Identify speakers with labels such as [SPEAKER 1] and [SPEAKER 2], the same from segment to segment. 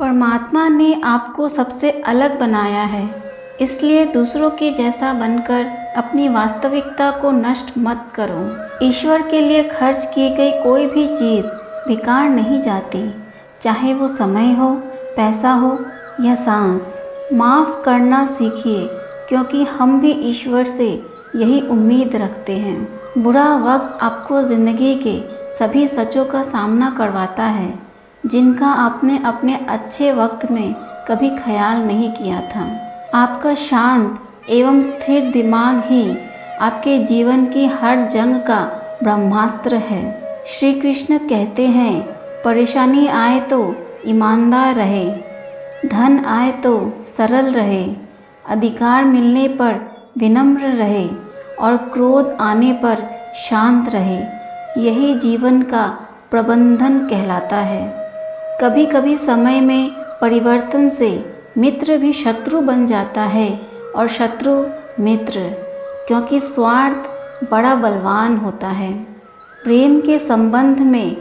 [SPEAKER 1] परमात्मा ने आपको सबसे अलग बनाया है, इसलिए दूसरों के जैसा बनकर अपनी वास्तविकता को नष्ट मत करो। ईश्वर के लिए खर्च की गई कोई भी चीज़ बेकार नहीं जाती, चाहे वो समय हो, पैसा हो या सांस। माफ़ करना सीखिए, क्योंकि हम भी ईश्वर से यही उम्मीद रखते हैं। बुरा वक्त आपको ज़िंदगी के सभी सचों का सामना करवाता है, जिनका आपने अपने अच्छे वक्त में कभी ख्याल नहीं किया था। आपका शांत एवं स्थिर दिमाग ही आपके जीवन की हर जंग का ब्रह्मास्त्र है। श्री कृष्ण कहते हैं, परेशानी आए तो ईमानदार रहे, धन आए तो सरल रहे, अधिकार मिलने पर विनम्र रहे और क्रोध आने पर शांत रहे। यही जीवन का प्रबंधन कहलाता है। कभी कभी समय में परिवर्तन से मित्र भी शत्रु बन जाता है और शत्रु मित्र, क्योंकि स्वार्थ बड़ा बलवान होता है। प्रेम के संबंध में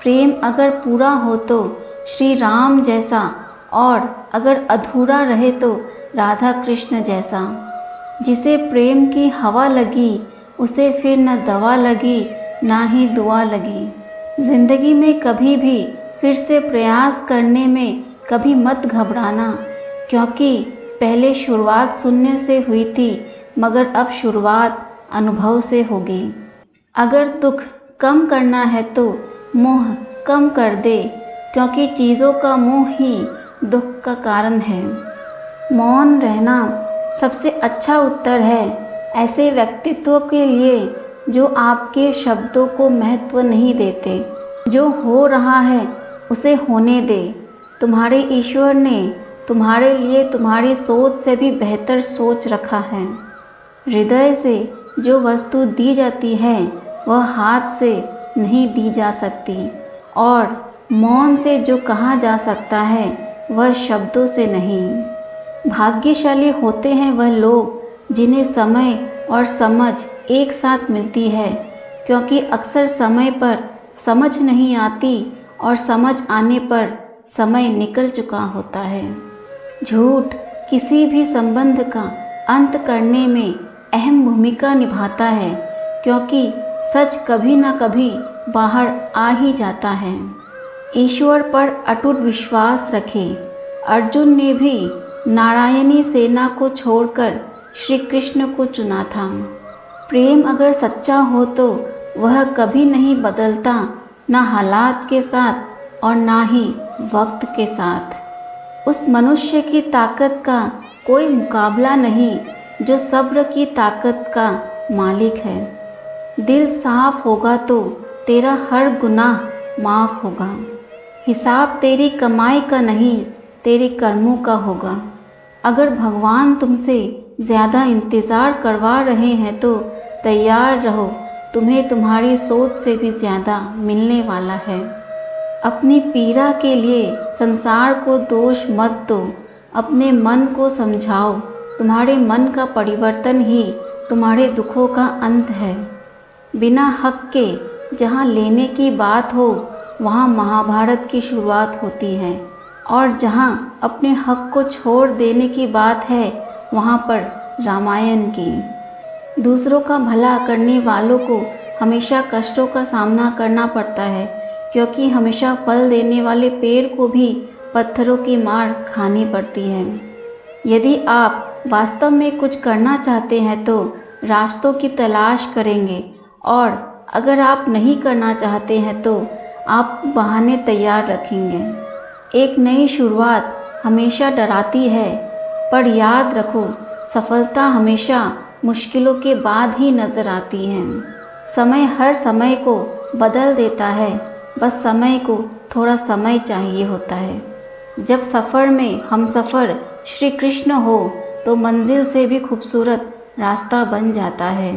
[SPEAKER 1] प्रेम अगर पूरा हो तो श्री राम जैसा, और अगर अधूरा रहे तो राधा कृष्ण जैसा। जिसे प्रेम की हवा लगी, उसे फिर न दवा लगी ना ही दुआ लगी। ज़िंदगी में कभी भी फिर से प्रयास करने में कभी मत घबराना, क्योंकि पहले शुरुआत शून्य से हुई थी, मगर अब शुरुआत अनुभव से होगी। अगर दुख कम करना है तो मोह कम कर दे, क्योंकि चीज़ों का मोह ही दुख का कारण है। मौन रहना सबसे अच्छा उत्तर है ऐसे व्यक्तित्व के लिए जो आपके शब्दों को महत्व नहीं देते। जो हो रहा है उसे होने दे। तुम्हारे ईश्वर ने तुम्हारे लिए तुम्हारी सोच से भी बेहतर सोच रखा है। हृदय से जो वस्तु दी जाती है वह हाथ से नहीं दी जा सकती, और मौन से जो कहा जा सकता है वह शब्दों से नहीं। भाग्यशाली होते हैं वह लोग जिन्हें समय और समझ एक साथ मिलती है, क्योंकि अक्सर समय पर समझ नहीं आती और समझ आने पर समय निकल चुका होता है। झूठ किसी भी संबंध का अंत करने में अहम भूमिका निभाता है, क्योंकि सच कभी ना कभी बाहर आ ही जाता है। ईश्वर पर अटूट विश्वास रखें। अर्जुन ने भी नारायणी सेना को छोड़कर श्री कृष्ण को चुना था। प्रेम अगर सच्चा हो तो वह कभी नहीं बदलता, ना हालात के साथ और ना ही वक्त के साथ। उस मनुष्य की ताकत का कोई मुकाबला नहीं जो सब्र की ताकत का मालिक है। दिल साफ होगा तो तेरा हर गुनाह माफ़ होगा। हिसाब तेरी कमाई का नहीं, तेरे कर्मों का होगा। अगर भगवान तुमसे ज़्यादा इंतज़ार करवा रहे हैं तो तैयार रहो, तुम्हें तुम्हारी सोच से भी ज़्यादा मिलने वाला है। अपनी पीड़ा के लिए संसार को दोष मत दो, अपने मन को समझाओ। तुम्हारे मन का परिवर्तन ही तुम्हारे दुखों का अंत है। बिना हक के जहाँ लेने की बात हो वहाँ महाभारत की शुरुआत होती है, और जहाँ अपने हक को छोड़ देने की बात है वहाँ पर रामायण की। दूसरों का भला करने वालों को हमेशा कष्टों का सामना करना पड़ता है, क्योंकि हमेशा फल देने वाले पेड़ को भी पत्थरों की मार खानी पड़ती है। यदि आप वास्तव में कुछ करना चाहते हैं तो रास्तों की तलाश करेंगे, और अगर आप नहीं करना चाहते हैं तो आप बहाने तैयार रखेंगे। एक नई शुरुआत हमेशा डराती है, पर याद रखो सफलता हमेशा मुश्किलों के बाद ही नज़र आती है। समय हर समय को बदल देता है, बस समय को थोड़ा समय चाहिए होता है। जब सफ़र में हम सफ़र श्री कृष्ण हो तो मंजिल से भी खूबसूरत रास्ता बन जाता है।